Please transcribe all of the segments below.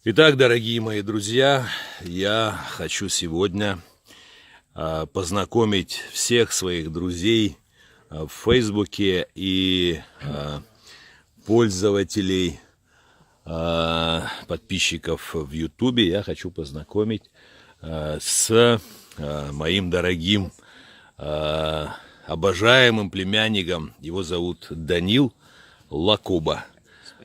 Итак, дорогие мои друзья, я хочу сегодня познакомить всех своих друзей в Фейсбуке и пользователей, подписчиков в Ютубе. Я хочу познакомить с моим дорогим, обожаемым племянником. Его зовут Данил Лакоба.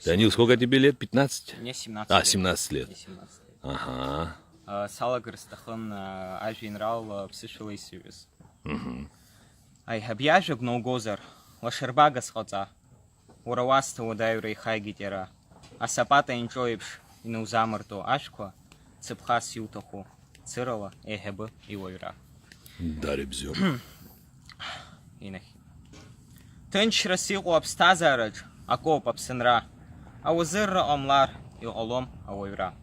Данил, сколько тебе лет? 15? Мне 17 лет. 17 лет. Мне 17 лет. Ага. Салагырстахан ажинрал псишилый сювис. Айхабьяжук ноугозар, лашербага схода. Ураваста удайра и хайгитера. А сапата инчоипш и наузамарту ашква, цепхас ютаху, цирала, эхебы и ойра. Дарибзю. Инахи. Тынч расилу абстазарадж, акоп абсенра. Аузырра омлар и олом ауйра.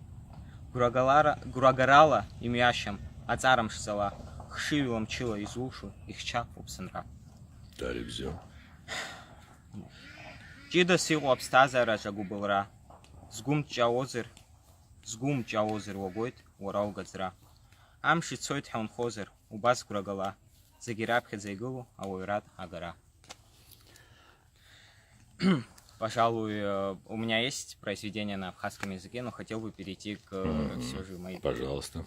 Гурагарала и мящем, а царам шзала, хшивилом чила из ушу, их ча пупсенра. Дарибзю. Чида силу абстазара жагубылра. Сгум чаозыр вогойт, урау газра. Амши цойт хаунхозыр, убас гурагала. Загирабхет зайгылу, ауйрат агара. Пожалуй, у меня есть произведение на абхазском языке, но хотел бы перейти к все же моей... Пожалуйста.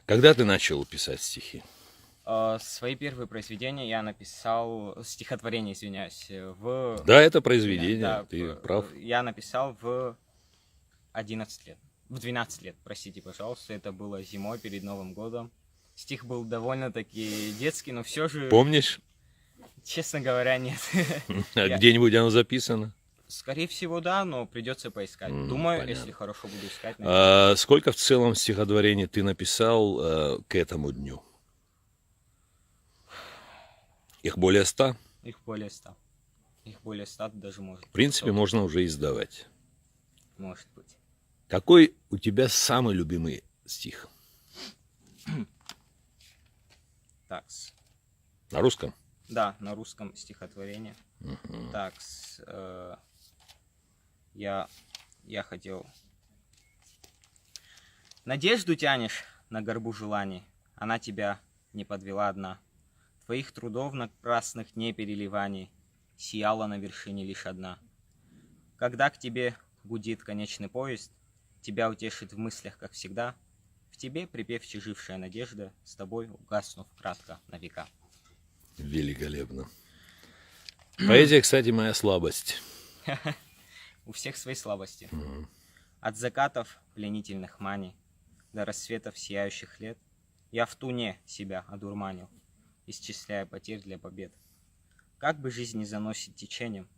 Когда ты начал писать стихи? Свои первые произведения я написал, стихотворение, извиняюсь, в... Да, это произведение, Да, ты прав. Я написал в 11 лет, в 12 лет, простите, пожалуйста, это было зимой перед Новым годом. Стих был довольно-таки детский, но все же... Помнишь? Честно говоря, нет. Где-нибудь оно записано? Скорее всего, да, но придется поискать. Думаю, понятно. если хорошо буду искать. Сколько в целом стихотворений ты написал к этому дню? Их более 100? Их более 100. Их более 100 даже может. В принципе, можно уже издавать. Может быть. Какой у тебя самый любимый стих? Такс. На русском? Да, на русском стихотворение. Такс. Я хотел... Надежду тянешь на горбу желаний, она тебя не подвела одна. Твоих трудов напрасных не переливаний сияла на вершине лишь одна. Когда к тебе гудит конечный поезд, тебя утешит в мыслях, как всегда, в тебе припевче жившая надежда, с тобой угаснув кратко на века. Великолепно. Поэзия, кстати, моя слабость. У всех свои слабости. От закатов пленительных маний до рассветов сияющих лет я в туне себя одурманил, исчисляя потерь для побед. Как бы жизнь не заносит течением,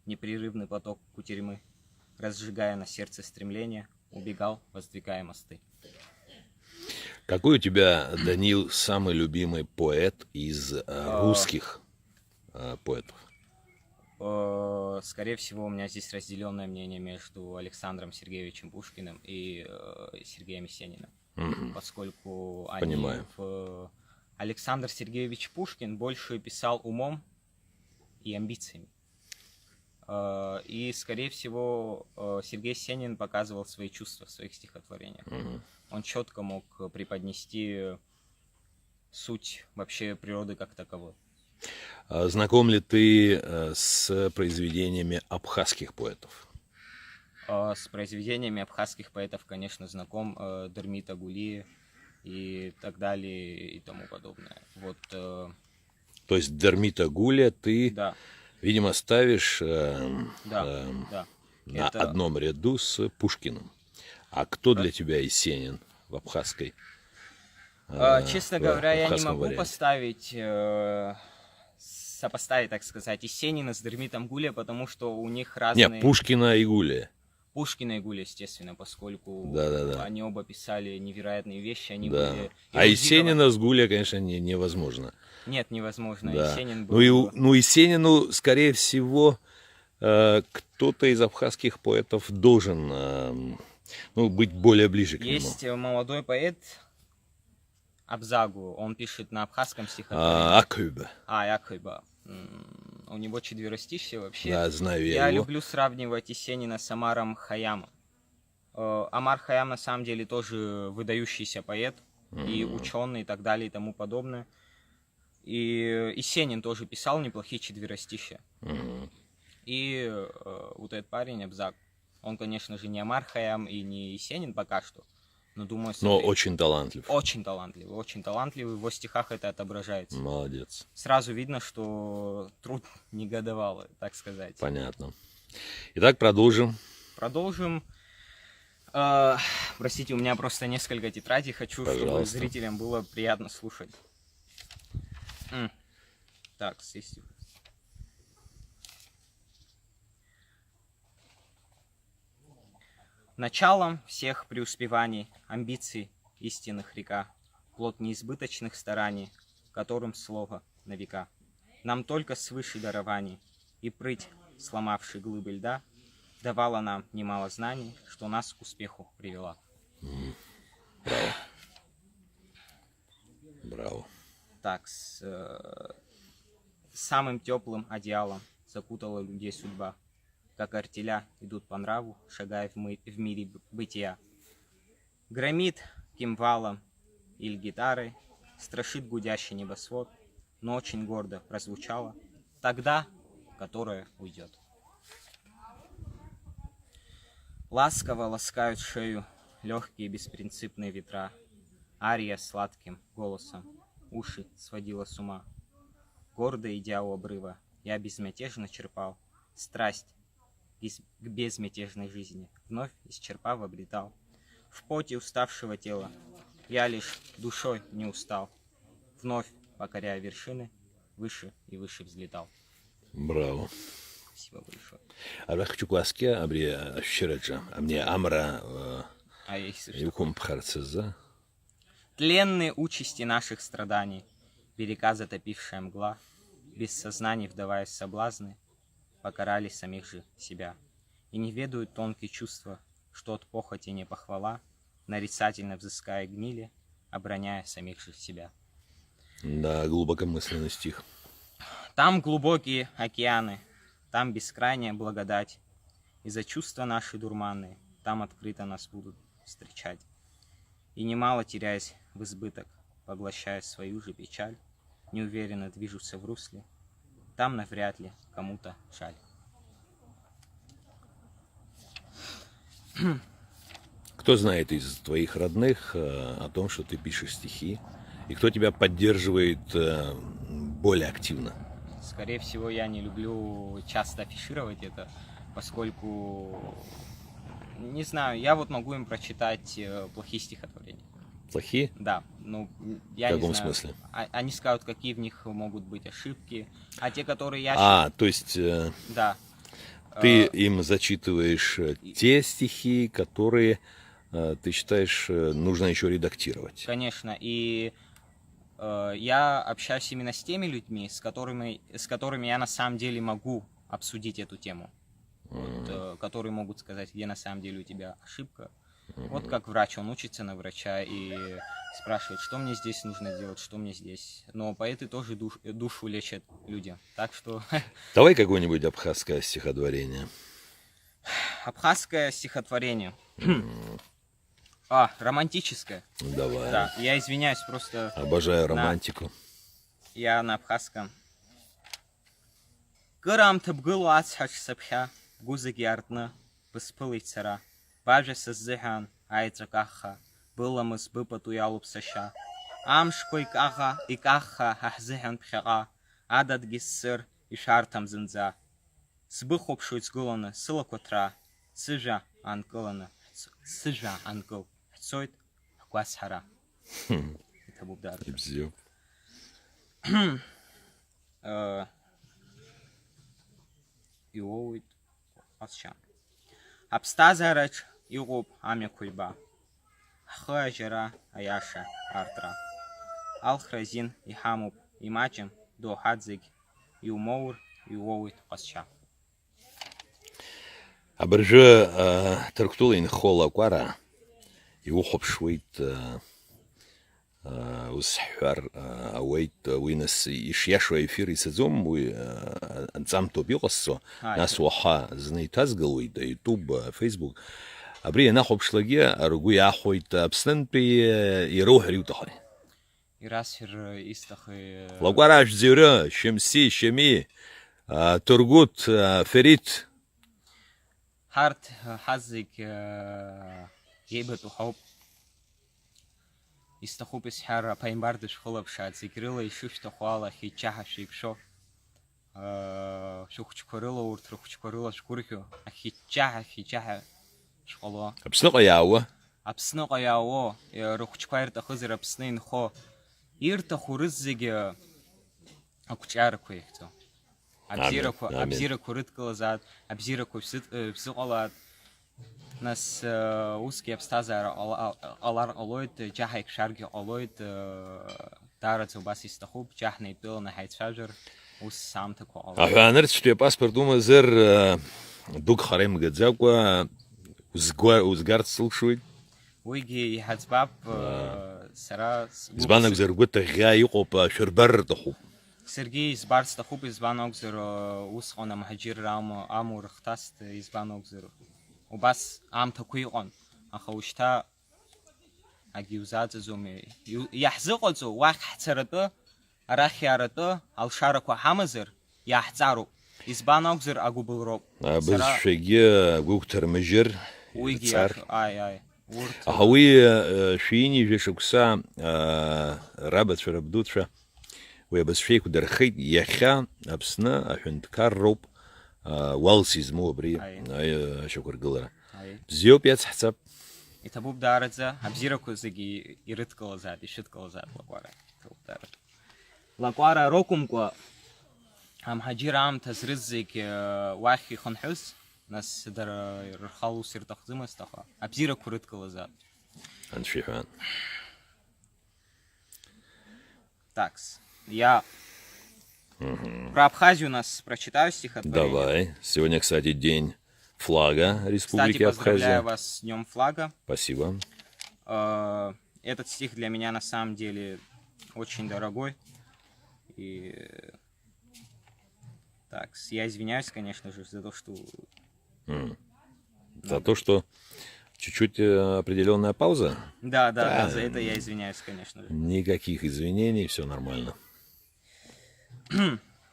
непрерывный поток кутерьмы, разжигая на сердце стремление, убегал, воздвигая мосты. Какой у тебя, Данил, самый любимый поэт из русских поэтов? Скорее всего, у меня здесь разделенное мнение между Александром Сергеевичем Пушкиным и Сергеем Есениным. Поскольку Понимаю. Александр Сергеевич Пушкин больше писал умом и амбициями. И, скорее всего, Сергей Есенин показывал свои чувства в своих стихотворениях. Он четко мог преподнести суть вообще природы как таковой. Знаком ли ты с произведениями абхазских поэтов? С произведениями абхазских поэтов, конечно, знаком. Дермита Гулии и так далее и тому подобное. Вот, То есть Дермита Гулия ты, да. видимо, ставишь Да. на Это... одном ряду с Пушкиным. А кто для тебя Есенин в абхазской? Честно говоря, я не могу варианте? сопоставить, так сказать, Есенина с Дермитом Гулия, потому что у них разные... Нет, Пушкина и Гулия. Пушкина и Гулия, естественно, поскольку они оба писали невероятные вещи, они были... А Есенина с Гулия, конечно, невозможно. Нет, невозможно. Да. Есенин был... Ну, Есенину, скорее всего, кто-то из абхазских поэтов должен быть более ближе к нему. Есть молодой поэт Абзагу, он пишет на абхазском стихотворении. Акюба. Якуба. у него четверостишие вообще. Да, знаю Я его. люблю сравнивать Есенина с Омаром Хайямом. Омар Хайям на самом деле тоже выдающийся поэт, и ученый, и так далее, и тому подобное. И Есенин тоже писал неплохие четверостишия. И вот этот парень, Абзак, он, конечно же, не Омар Хайям и не Есенин пока что, но думаю, Но смотри, очень талантлив. очень талантливый, очень талантливый, в его стихах это отображается. Молодец. Сразу видно, что труд негодовал, так сказать. Понятно. Итак, продолжим. Продолжим. Простите, у меня просто несколько тетрадей. Хочу, чтобы Пожалуйста. зрителям было приятно слушать. Так, сесть. Началом всех преуспеваний, амбиций истинных река, плод неизбыточных стараний, которым слово на века. Нам только свыше дарований, и прыть, сломавший глыбы льда, давала нам немало знаний, что нас к успеху привела. Браво. Браво. Так, самым теплым одеялом закутала людей судьба, как артеля идут по нраву, шагая в мире бытия. Громит кимвалом или гитарой, страшит гудящий небосвод, но очень гордо прозвучало тогда, которая уйдет. Ласково ласкают шею легкие беспринципные ветра, ария сладким голосом уши сводила с ума. Гордо идя у обрыва, я безмятежно черпал страсть к безмятежной жизни, вновь исчерпав обретал. В поте уставшего тела я лишь душой не устал, вновь покоряя вершины, выше и выше взлетал. Браво. Спасибо большое. Арбах чукуаске абри щереджа, а мне амра А если что? юкум пхарцеза. Тленные участи наших страданий, берега затопившая мгла, без сознаний вдаваясь в соблазны, покарали самих же себя. И не ведают тонкие чувства, что от похоти не похвала, нарицательно взыская гнили, обороняя самих же себя. Да, глубокомысленный стих. Там глубокие океаны, там бескрайняя благодать, и за чувства наши дурманные, там открыто нас будут встречать. И немало теряясь в избыток, поглощая свою же печаль, неуверенно движутся в русле, там навряд ли кому-то жаль. Кто знает из твоих родных о том, что ты пишешь стихи? И кто тебя поддерживает более активно? Скорее всего, я не люблю часто афишировать это, поскольку, не знаю, я вот могу им прочитать плохие стихотворения. Плохие? Да, ну, я В не каком знаю. смысле? Они скажут, какие в них могут быть ошибки, а те, которые я считаю... То есть Да. ты им зачитываешь те стихи, которые ты считаешь нужно еще редактировать. Конечно, и я общаюсь именно с теми людьми, с которыми я на самом деле могу обсудить эту тему. Вот, которые могут сказать, где на самом деле у тебя ошибка. Вот как врач, он учится на врача и спрашивает, что мне здесь нужно делать, что мне здесь. Но поэты тоже душу лечат людям. Так что... Давай какое-нибудь абхазское стихотворение. Абхазское стихотворение. Романтическое. Давай. Да, я извиняюсь, просто Обожаю романтику. я на абхазском. Гырам тыбгыл ацхач сапхя, гузыги артны, быспылый цара. Баже сыззыхан, айцакаха, былымыз быпыт уялып саша. Амшко икаха хахзыхан пхяга, адат гиссыр ишартам зынза. Сбыхопшуй цгыланы, сыла котра, сыжа анкыланы, сыжа анкыл, хцойт хквасхара. Это бубдар. Бзю. Иоуит асча. Абстазарач иоп ами кульба. Хажера аяша артра. Алхразин и хамуб имачем до хадзиг и умоур иоуит асча. Абыржы Тырктулин хола куара, его хопшвейт узҳәар ауеит уи нас ишиашоу аефир ицаӡом уи анҵамҭоуп иҟасҵо нас уаха зны иҭазгалоит аYouTube, Facebook. Абри ианахәаԥшлагьы ргәы иаахәоит Аԥснынтәи ирауҳәар иуҭахи. Ирасҳәар исҭахи Лакәара ашәӡырҩы, Шьамси, Шьами, Ҭыргәыҭ, Ферит. ҳарҭ ҳаззегь еибатәу ҳауп. Исҭахуп исҳәар аԥааимбар дышәхылаԥшааит, зегь рыла ишышәҭаху ала ахьичаҳа шәеиԥшо. Шәыхәҷқәа рыла урҭ рыхәҷқәа рыла шәгәырӷьо, ахьичаҳа шәҟало. Аԥсныҟа иаауа. Аԥсныҟа иаауо, рыхәҷқәа ирҭахызар Аԥсны инхо, ирҭаху рыззегьы ақәҿиарақәа ихьӡо. Абзиарақәа рыдкылазаат, абзиарақәа шәзыҟалаат. Нас усгьы аԥсҭазаара ҟалар ҟалоит, џьаҳа икшәаргьы ҟалоит, даараӡа убас исҭахуп, џьаҳ неидтәаланы ҳаицәажәар, ус аамҭақәа ҟалоит. Аҳәаанырцәтәи апаспорт умазар дук хара имгаӡакәа узгарц сылшоит. Уигьы иҳаӡбап, сара Избан акәзар ргәы ҭыӷьӷьаа иҟоуп, шәырбар рҭахуп. Саргьы избар сҭахуп, избан акәзар усҟан амҳаџьырра амур хҭаст, избан акәзар убас аамҭақәа иҟан, аха ушьҭа акгьы иузааӡаӡом. Иаҳзыҟаҵо уахь ҳцаратәы, арахь иааратәы алшарақәа ҳамазар иааҳҵароуп. Избан акәзар агәыбылроуп. Абызшәагьы агәыгәҭармыжьыр ицар. Аха уи шәинижәа шықәса рабацәа рабдуцәа уи абызшәа еиқәдырхеит. Иахьа Аԥсны аҳәынҭқарроуп уалс измоу абри ашьақәыргылара. Бзиоуп, иацҳҵап. Иҭабуп даараӡа, абзиарақәа зегьы ирыдкылазаат, ишыдкылазаат лакәара. Лакәара рокәымкәа амҳаџьыр аамҭа зрыз зегьы уахь ихынҳәыз, нас дара рхала ус ирҭахӡымызт, аха абзиарақәа рыдкылазаат. Анцәа иҳәан. Такс, я про Абхазию нас прочитаю стихотворение. Давай. Сегодня, кстати, день флага Республики Кстати, Абхазия. поздравляю вас с Днем флага. Спасибо. Этот стих для меня на самом деле очень дорогой. И так, я извиняюсь, конечно же, за то, что... За то, что чуть-чуть определенная пауза? Да, за это я извиняюсь, конечно же. Никаких извинений, все нормально.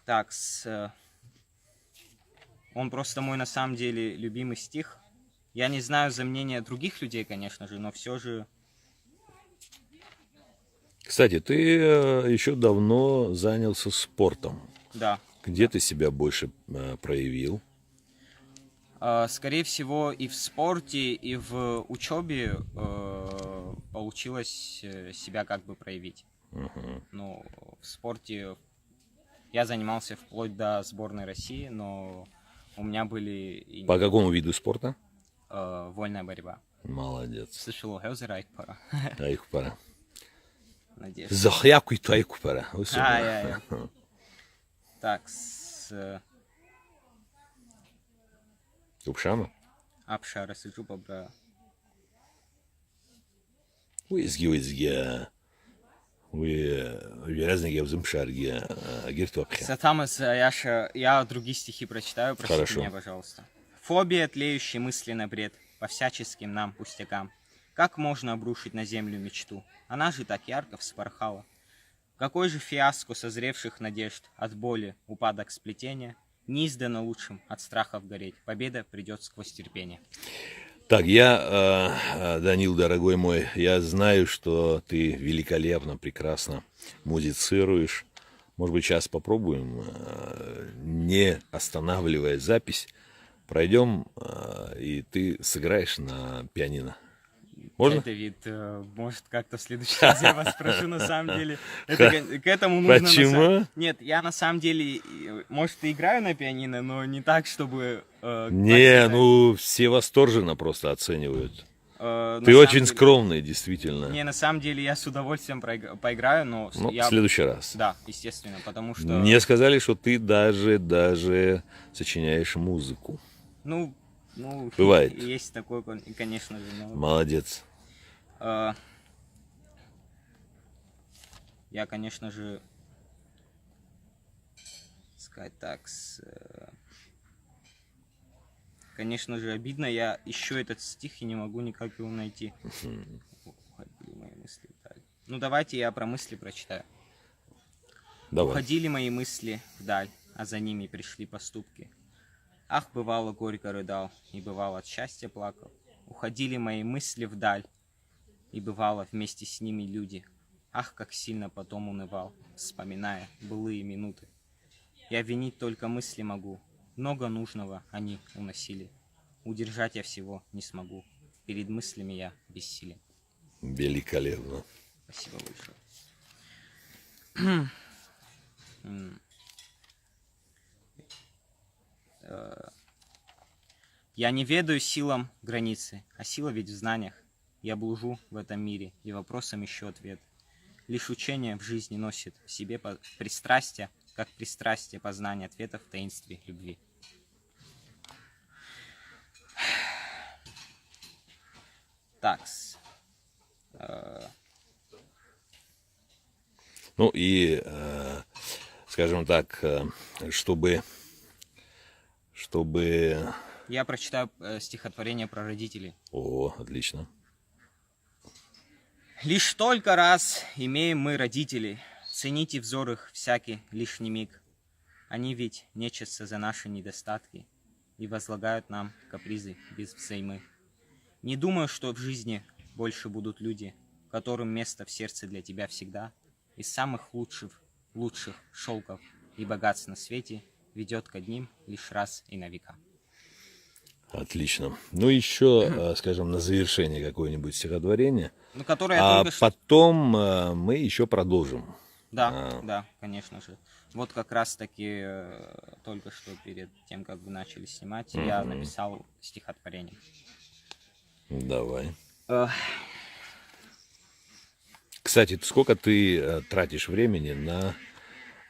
Так, он просто мой на самом деле любимый стих. Я не знаю за мнение других людей, конечно же, но все же... Кстати, ты еще давно занялся спортом. Да. Где ты себя больше проявил? Скорее всего, и в спорте, и в учебе получилось себя как бы проявить. Ну, в спорте я занимался вплоть до сборной России, но у меня были... По какому виду спорта? Вольная борьба. Молодец. Слышал, Хёзер Айкпара. Айкпара. Надеюсь. Захяку и Айкпара. Так, Упшама? Апшара сиджу бабра. Уизги. Разные взымшарги. Сатамас, Яша, я другие стихи прочитаю, простите Хорошо. меня, пожалуйста. Фобия, тлеющий мысленно бред, по всяческим нам пустякам. Как можно обрушить на землю мечту? Она же так ярко вспорхала. Какой же фиаско созревших надежд, от боли, упадок сплетения, не издано лучшим, от страхов гореть. Победа придет сквозь терпение. Так, я, Данил, дорогой мой, я знаю, что ты великолепно, прекрасно музицируешь. Может быть, сейчас попробуем, не останавливая запись, пройдем, и ты сыграешь на пианино. Можно? Давид, может, как-то в следующий раз я вас прошу, на самом деле. К этому нужно... Почему? Нет, я на самом деле, может, и играю на пианино, но не так, чтобы... Не, ну, все восторженно просто оценивают. Ты очень скромный, действительно. Не, на самом деле, я с удовольствием поиграю, но... Ну, в следующий раз. Да, естественно, потому что... Мне сказали, что ты даже сочиняешь музыку. Ну, бывает. Есть такое, конечно же. Но... Молодец. Я, конечно же, сказать так, конечно же, обидно. Я ищу этот стих и не могу никак его найти. Уходили мои мысли вдаль. Ну, давайте я про мысли прочитаю. Давай. Уходили мои мысли вдаль, а за ними пришли поступки. Ах, бывало, горько рыдал, и бывало от счастья плакал. Уходили мои мысли вдаль, и бывало вместе с ними люди. Ах, как сильно потом унывал, вспоминая былые минуты. Я винить только мысли могу, много нужного они уносили. Удержать я всего не смогу, перед мыслями я бессилен. Великолепно. Спасибо большое. Я не ведаю силам границы, а сила ведь в знаниях. Я блужу в этом мире, и вопросом ищу ответ. Лишь учение в жизни носит в себе пристрастие, как пристрастие познания ответов в таинстве любви. Такс. Ну и, скажем так, чтобы... Я прочитаю стихотворение про родителей. О, отлично. Лишь только раз имеем мы родителей, цените взор их всякий лишний миг. Они ведь нечестся за наши недостатки и возлагают нам капризы без взаймы. Не думаю, что в жизни больше будут люди, которым место в сердце для тебя всегда из самых лучших шелков и богатств на свете ведет к одним лишь раз и на века. Отлично. Ну, еще, скажем, на завершение какое-нибудь стихотворение. Ну, которое я только что... Потом мы еще продолжим. Да, да, конечно же. Вот как раз-таки только что перед тем, как вы начали снимать, я написал стихотворение. Давай. Кстати, сколько ты тратишь времени на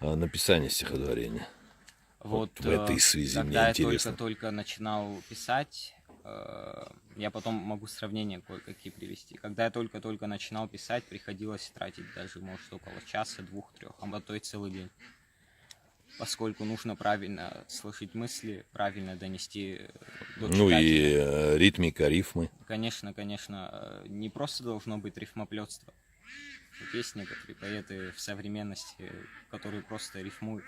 написание стихотворения? Вот в этой связи мне интересно. Когда я только начинал писать, я потом могу сравнения кое-какие привести. Когда я только начинал писать, приходилось тратить даже, может, около часа, 2-3, а то и целый день. Поскольку нужно правильно слышать мысли, правильно донести до читателя. Ну и ритмика, рифмы. Конечно, конечно. Не просто должно быть рифмоплетство. Вот есть некоторые поэты в современности, которые просто рифмуют.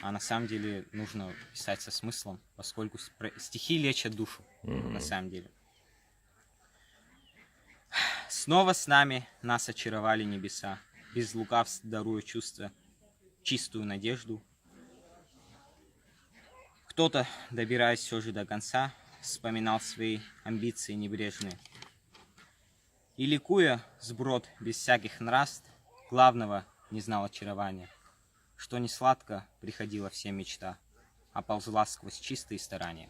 А на самом деле нужно писать со смыслом, поскольку стихи лечат душу, на самом деле. Снова с нами нас очаровали небеса, без лукавств даруя чувства, чистую надежду. Кто-то, добираясь все же до конца, вспоминал свои амбиции небрежные. И ликуя сброд без всяких нравств, главного не знал очарования, что не сладко приходила всем мечта, а ползла сквозь чистые старания.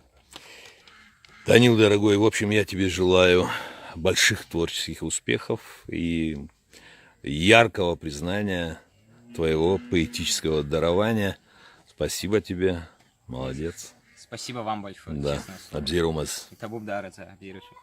Данил, дорогой, в общем, я тебе желаю больших творческих успехов и яркого признания твоего поэтического дарования. Спасибо тебе, молодец. Спасибо вам большое. Да, Абзирумас. Это Бубдара, это Абзирушек.